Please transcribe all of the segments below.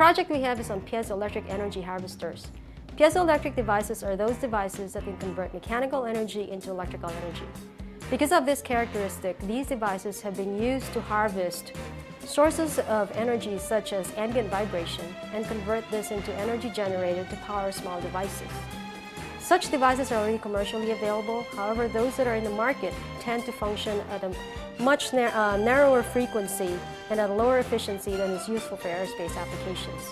project we have is on piezoelectric energy harvesters. Piezoelectric devices are those devices that can convert mechanical energy into electrical energy. Because of this characteristic, these devices have been used to harvest sources of energy such as ambient vibration and convert this into energy generated to power small devices. Such devices are already commercially available. However, those that are in the market tend to function at a much narrower frequency and at a lower efficiency than is useful for aerospace applications.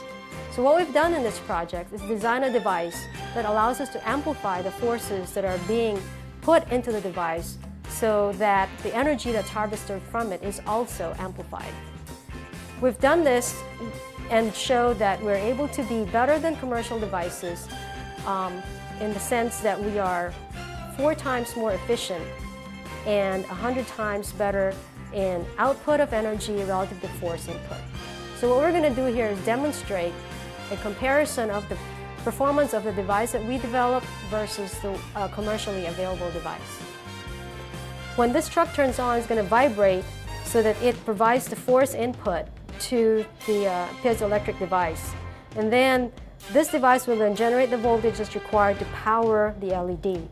So what we've done in this project is design a device that allows us to amplify the forces that are being put into the device so that the energy that's harvested from it is also amplified. We've done this and showed that we're able to be better than commercial devices in the sense that we are 4 times more efficient and 100 times better in output of energy relative to force input. So what we're going to do here is demonstrate a comparison of the performance of the device that we developed versus the commercially available device. When this truck turns on, it's going to vibrate so that it provides the force input to the piezoelectric device. And then this device will then generate the voltage that's required to power the LED.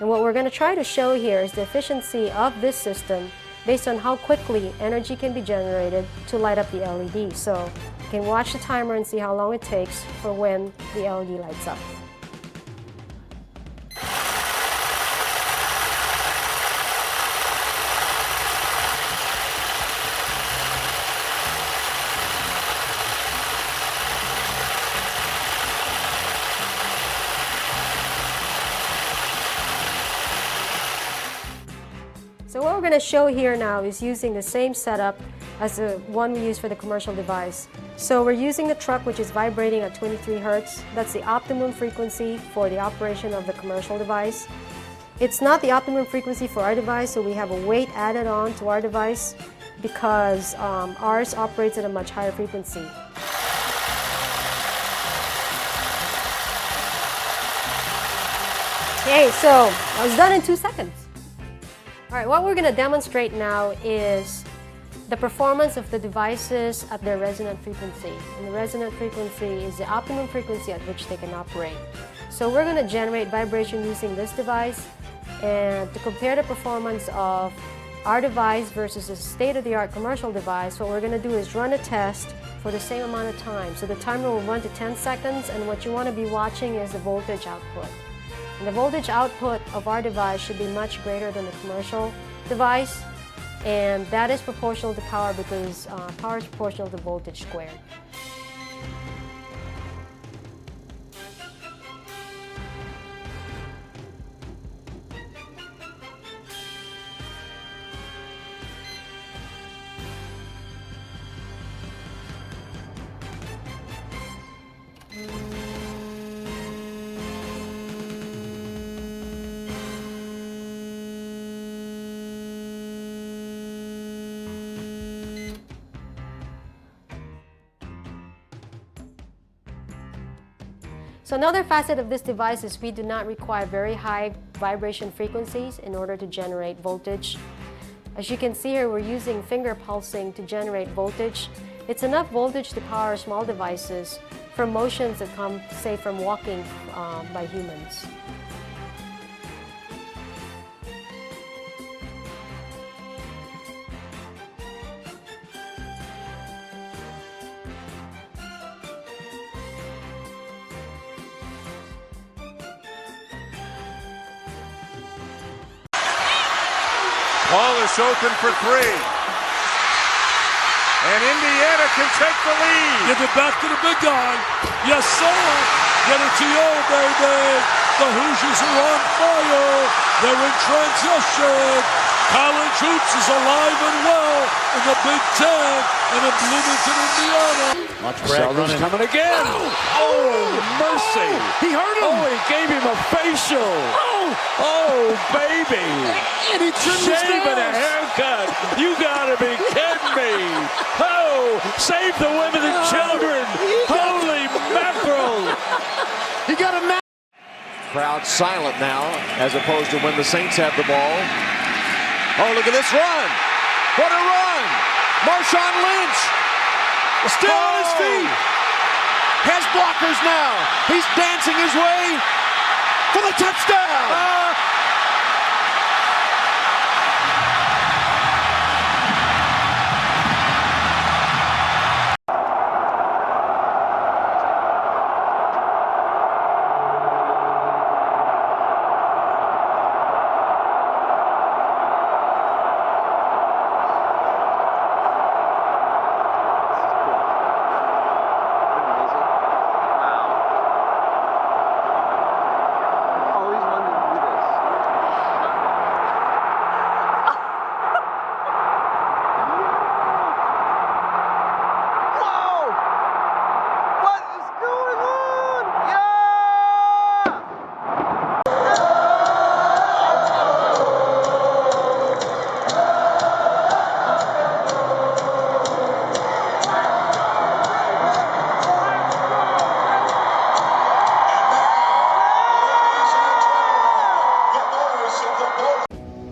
And what we're going to try to show here is the efficiency of this system based on how quickly energy can be generated to light up the LED. So you can watch the timer and see how long it takes for when the LED lights up. So what we're going to show here now is using the same setup as the one we use for the commercial device. So we're using the truck, which is vibrating at 23 Hertz. That's the optimum frequency for the operation of the commercial device. It's not the optimum frequency for our device, so we have a weight added on to our device because ours operates at a much higher frequency. Okay, so that was done in 2 seconds. All right, what we're going to demonstrate now is the performance of the devices at their resonant frequency. And the resonant frequency is the optimum frequency at which they can operate. So we're going to generate vibration using this device, and to compare the performance of our device versus a state-of-the-art commercial device, what we're going to do is run a test for the same amount of time. So the timer will run to 10 seconds, and what you want to be watching is the voltage output. And the voltage output of our device should be much greater than the commercial device, and that is proportional to power because power is proportional to voltage squared. So another facet of this device is we do not require very high vibration frequencies in order to generate voltage. As you can see here, we're using finger pulsing to generate voltage. It's enough voltage to power small devices for motions that come, say, from walking by humans. Ball is open for 3. And Indiana can take the lead. Give it back to the big guy. Yes, sir. Get it to you, baby. The Hoosiers are on fire. They're in transition. College hoops is alive and well in the Big Ten and in Bloomington, Indiana. Watch Brad running. Coming again. Oh, mercy. He hurt him. Oh, he gave him a facial. Oh, baby. And he trimmed his Shaving a nails. haircut. You gotta be kidding me. Oh, save the women and children. Holy mackerel. He got a Crowd silent now, as opposed to when the Saints have the ball. Oh, look at this run. What a run. Marshawn Lynch still on his feet. has blockers now. He's dancing his way for the touchdown.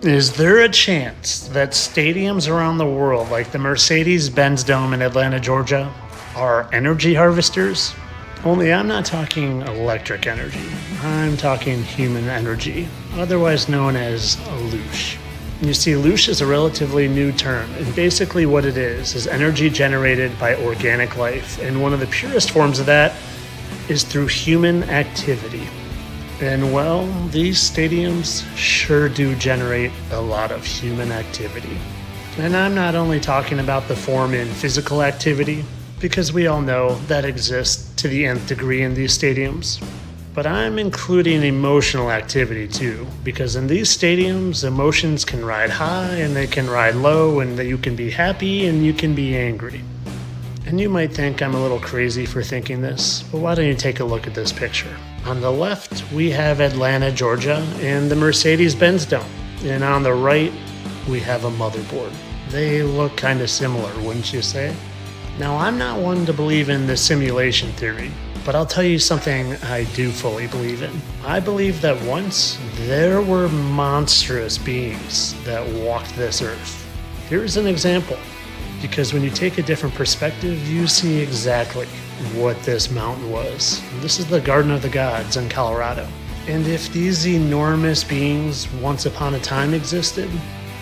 Is there a chance that stadiums around the world, like the Mercedes-Benz Dome in Atlanta, Georgia, are energy harvesters? Only I'm not talking electric energy. I'm talking human energy, otherwise known as loosh. You see, loosh is a relatively new term, and basically what it is energy generated by organic life, and one of the purest forms of that is through human activity. And well, these stadiums sure do generate a lot of human activity. And I'm not only talking about the form in physical activity, because we all know that exists to the nth degree in these stadiums, but I'm including emotional activity too, because in these stadiums, emotions can ride high and they can ride low, and you can be happy and you can be angry. And you might think I'm a little crazy for thinking this, but why don't you take a look at this picture? On the left, we have Atlanta, Georgia, and the Mercedes-Benz Dome. And on the right, we have a motherboard. They look kind of similar, wouldn't you say? Now, I'm not one to believe in the simulation theory, but I'll tell you something I do fully believe in. I believe that once there were monstrous beings that walked this earth. Here's an example, because when you take a different perspective, you see exactly what this mountain was. This is the Garden of the Gods in Colorado. And if these enormous beings once upon a time existed,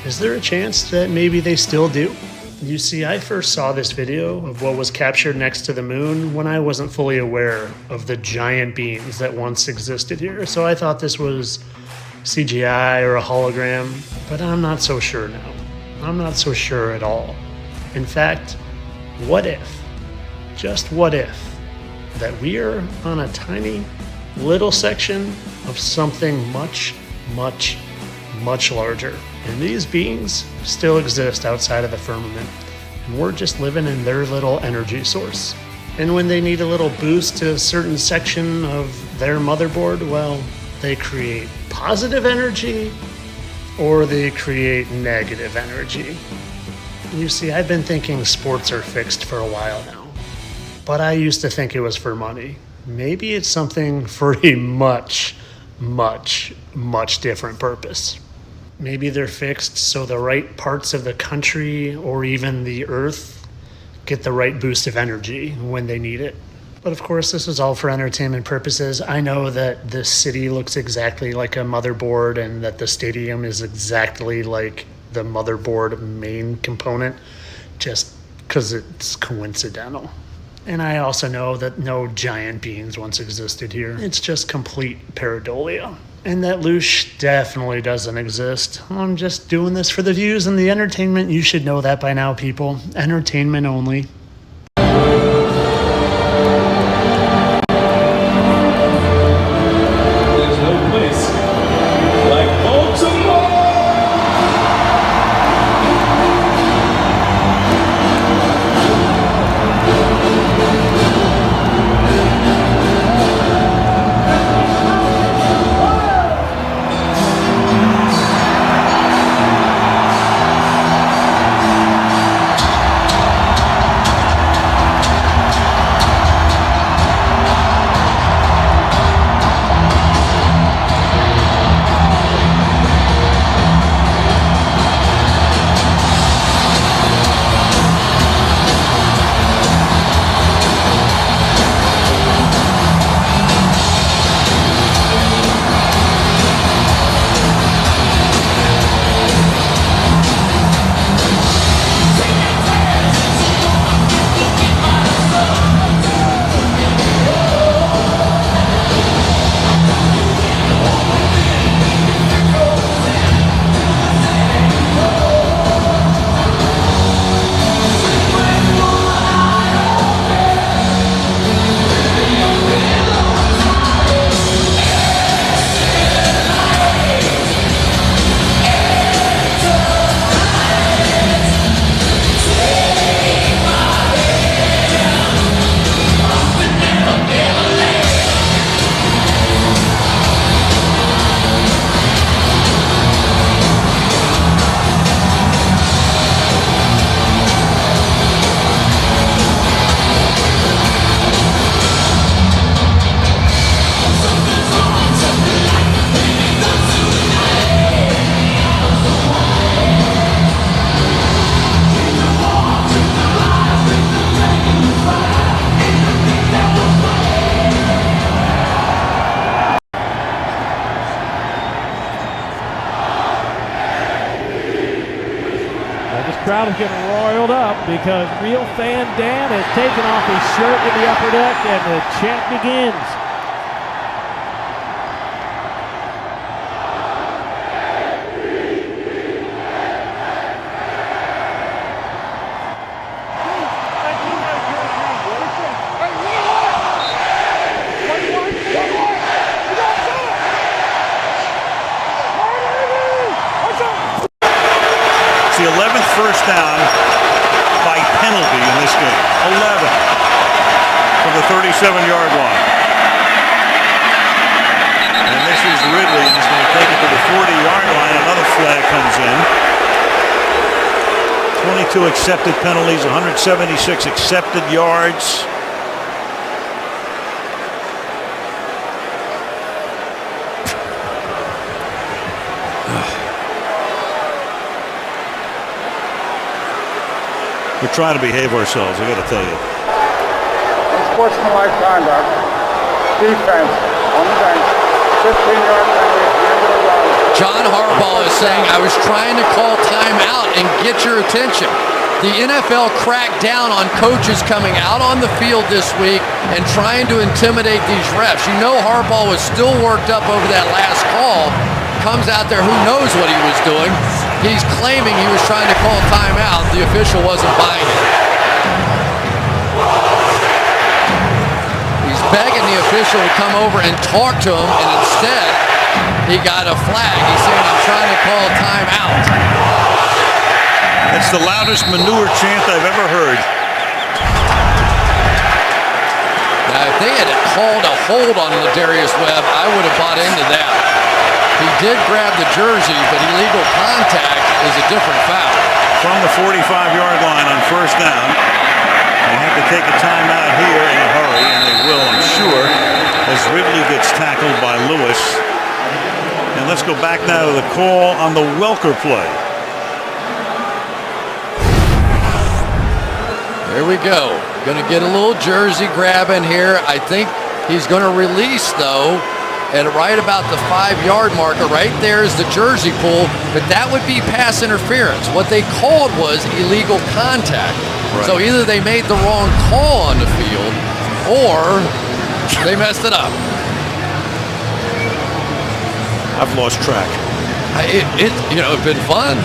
is there a chance that maybe they still do? You see, I first saw this video of what was captured next to the moon when I wasn't fully aware of the giant beings that once existed here. So I thought this was CGI or a hologram, but I'm not so sure now. I'm not so sure at all. In fact, what if, just what if, that we're on a tiny little section of something much, much, much larger, and these beings still exist outside of the firmament, and we're just living in their little energy source. And when they need a little boost to a certain section of their motherboard, well, they create positive energy or they create negative energy. You see, I've been thinking sports are fixed for a while now, but I used to think it was for money. Maybe it's something for a much, much, much different purpose. Maybe they're fixed so the right parts of the country or even the earth get the right boost of energy when they need it. But of course, this is all for entertainment purposes. I know that this city looks exactly like a motherboard and that the stadium is exactly like the motherboard main component, just because it's coincidental. And I also know that no giant beings once existed here. It's just complete pareidolia. And that loosh definitely doesn't exist. I'm just doing this for the views and the entertainment. You should know that by now, people. Entertainment only. There's no place like Baltimore. crowd is getting roiled up because Real Fan Dan has taken off his shirt in the upper deck and the chant begins. The 11th first down by penalty in this game. 11 from the 37-yard line. And this is Ridley, and he's going to take it to the 40-yard line. Another flag comes in. 22 accepted penalties, 176 accepted yards. We're trying to behave ourselves, I got to tell you. Unsportsmanlike conduct, defense on the bench, 15-yard penalty at the end of the run. John Harbaugh is saying, I was trying to call timeout and get your attention. The NFL cracked down on coaches coming out on the field this week and trying to intimidate these refs. You know Harbaugh was still worked up over that last call. Comes out there, who knows what he was doing. He's claiming he was trying to call timeout. The official wasn't buying it. He's begging the official to come over and talk to him, and instead he got a flag. He's saying, I'm trying to call timeout. That's the loudest manure chant I've ever heard. Now, if they had called a hold on Ladarius Webb, I would have bought into that. He did grab the jersey, but illegal contact is a different foul. From the 45-yard line on first down. They have to take a timeout here in a hurry, and they will, I'm sure, as Ridley gets tackled by Lewis. And let's go back now to the call on the Welker play. There we go. Going to get a little jersey grab in here. I think he's going to release, though. And right about the 5-yard marker, right there is the jersey pull, but that would be pass interference. What they called was illegal contact. Right. So either they made the wrong call on the field, or they messed it up. I've lost track. It's been fun.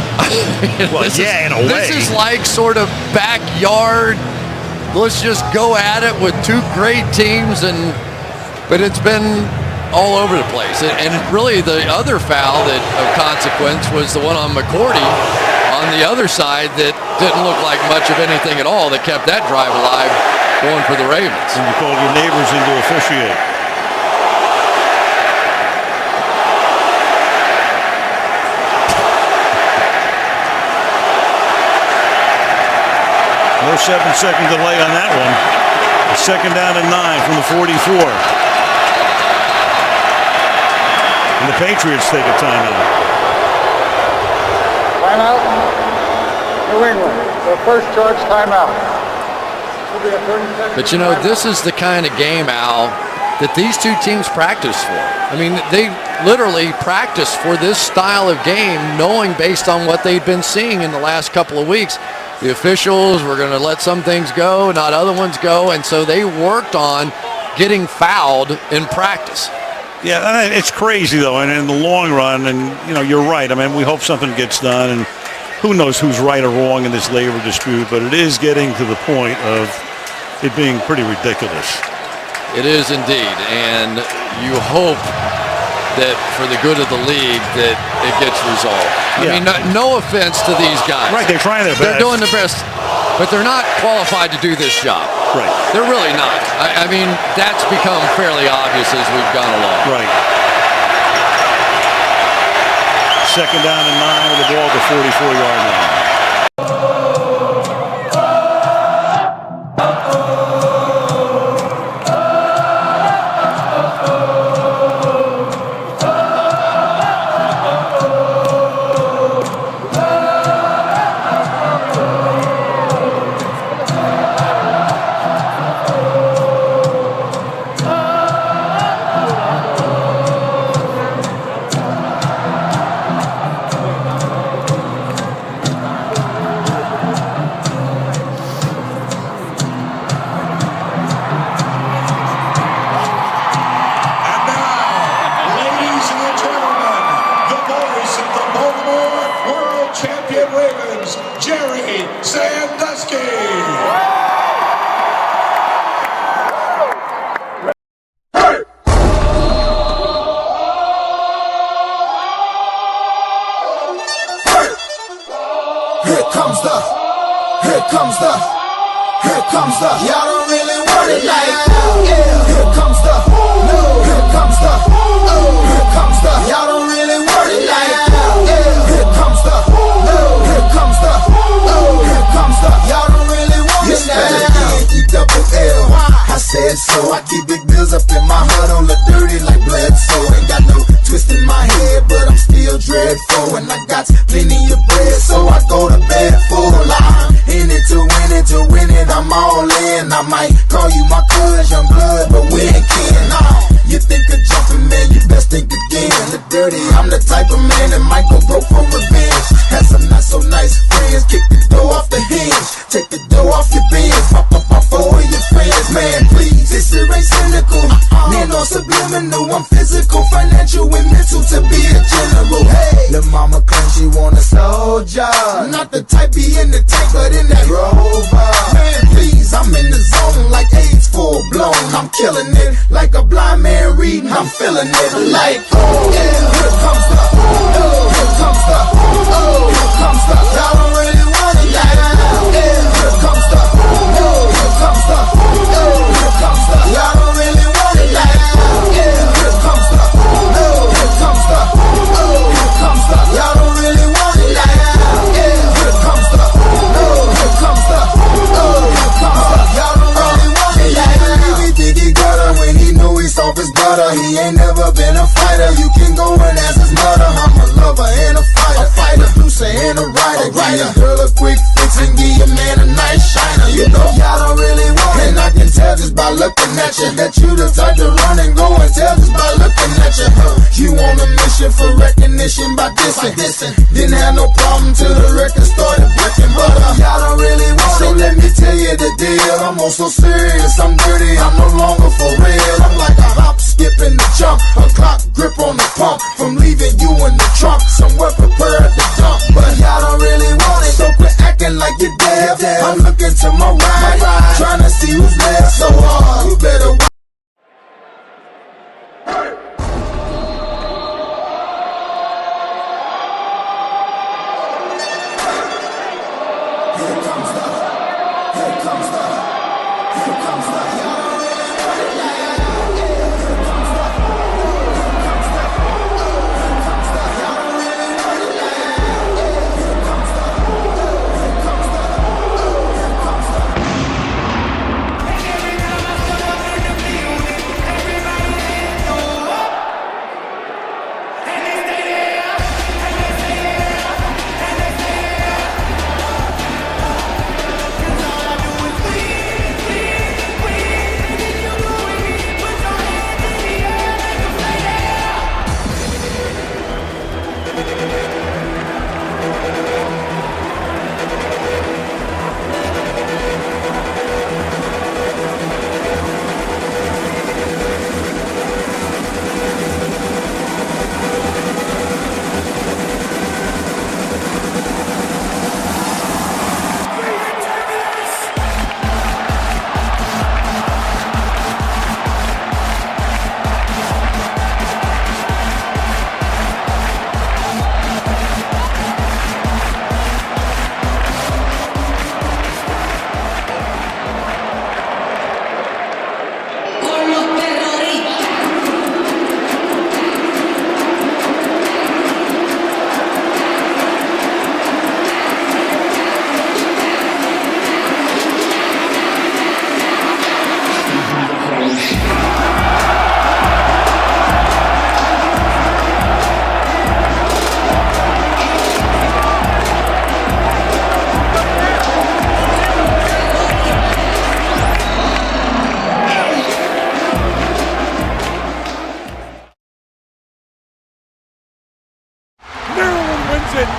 Well, yeah, in a way. This is like sort of backyard. Let's just go at it with two great teams, but it's been all over the place. And really the other foul that of consequence was the one on McCourty on the other side that didn't look like much of anything at all that kept that drive alive going for the Ravens. And you called your neighbors in to officiate. No 7-second delay on that one. A second down and 9 from the 44. And the Patriots take a timeout. Timeout, New England. Their first charge timeout. But this is the kind of game, Al, that these two teams practice for. I mean, they literally practice for this style of game, knowing based on what they'd been seeing in the last couple of weeks. The officials were going to let some things go, not other ones go, and so they worked on getting fouled in practice. Yeah, it's crazy, though, and in the long run, and, you're right. I mean, we hope something gets done, and who knows who's right or wrong in this labor dispute, but it is getting to the point of it being pretty ridiculous. It is indeed, and you hope that for the good of the league that it gets resolved. I mean, no offense to these guys. Right, they're trying their best. They're doing their best, but they're not qualified to do this job. Right. They're really not. I mean, that's become fairly obvious as we've gone along. Right. Second down and 9 with the ball at the 44-yard line. said so. I keep big bills up in my heart on the dirty like Bledsoe. Ain't got no twist in my head, but I'm still dreadful. And I got plenty of bread, so I go to bed full. I'm in it to win it, to win it, I'm all in. I might call you my cuz, young blood, but we ain't kin. You think of jumping, man, you best think again. The dirty, I'm the type of man that might go broke for revenge. Had some not so nice friends, kick the door off the hinge, take the dough off your bins, pop up off all of your fans. Man, please, this shit ain't cynical. Man, no subliminal, I'm physical, financial, and mental to be a general. Hey, the mama claims she want a soldier, not the type be in the tank, but in that Rover. Man, please, I'm in the zone like AIDS full blown. I'm killing it like a blind man reading. I'm feeling it like, oh yeah, here comes the, oh, here comes the, oh, here comes the. Y'all don't really want it like, yeah, here comes the, oh, here comes the, oh, here comes the. Y'all don't really want it like, yeah, here comes the, oh, here comes the, oh, here comes the. Y'all don't really want it like, yeah, here comes the, oh, here comes the, oh, here comes the. Y'all don't really want it like, he think he got her when he know he's off his butter. He ain't never been a fighter. You can go and ask his mother. I'm a lover and a fighter, producer and a writer. Give your girl a quick fix and give your man a nice shiner. You know y'all don't really want it, and I can tell just by looking at you that you the type to run and go and tell just by looking at you. You on a mission for recognition by dissing. Didn't have no problem till the record started breaking, but y'all don't really want it. So let me tell you the deal. I'm also serious, I'm dirty, I'm no longer for real. I'm like a hop, skip, and a jump, a clock grip on the pump. From leaving you in the trunk, somewhere prepared to dump. But y'all don't really want it, so quit acting like you're dead. I'm looking to my right, trying to see who's left. So you better watch.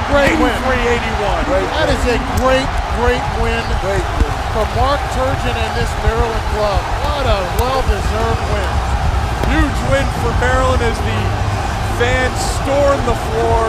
Great win. 381. That is a great win for Mark Turgeon and this Maryland club. What a well-deserved win. Huge win for Maryland as the fans storm the floor.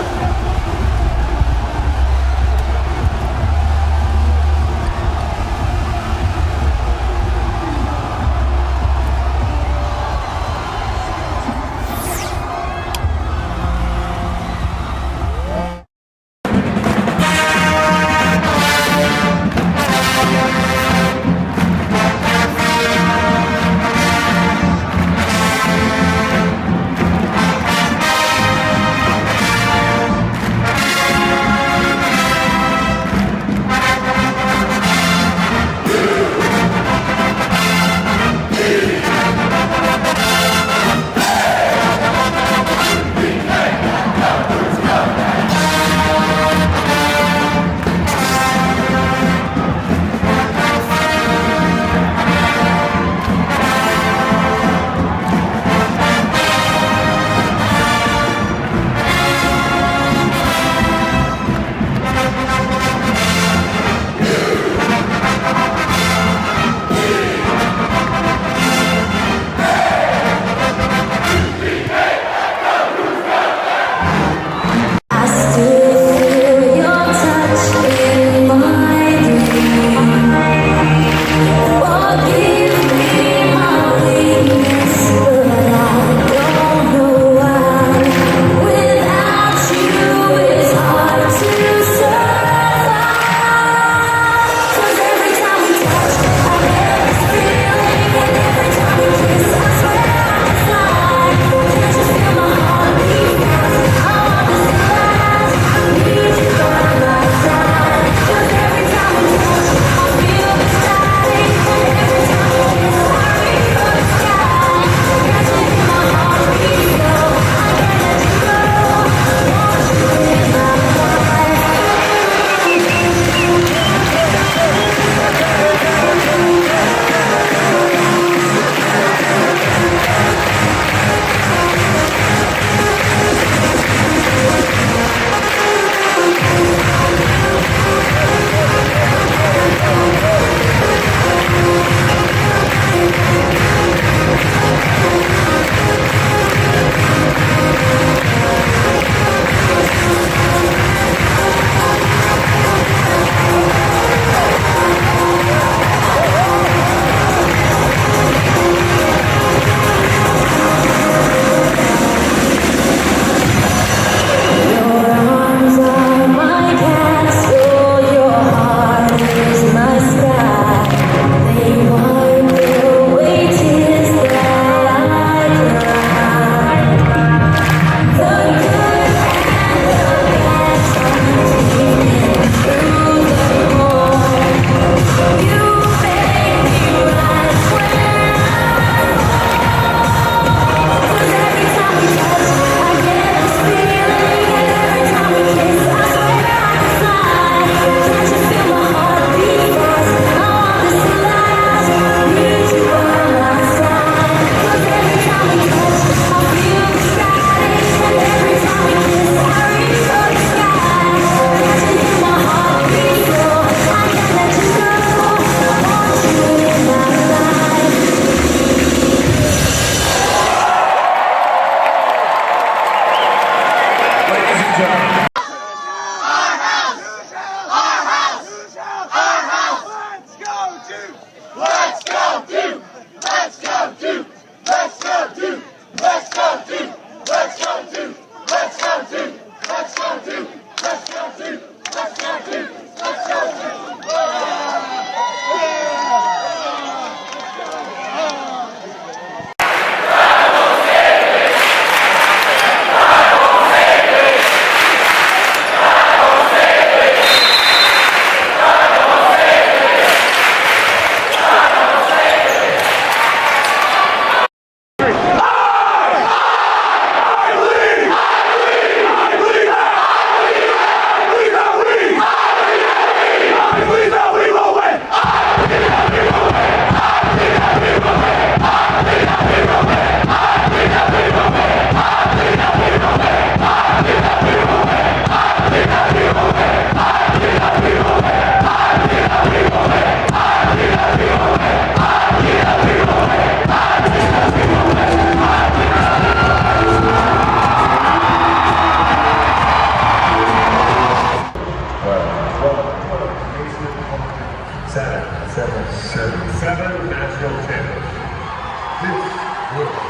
good.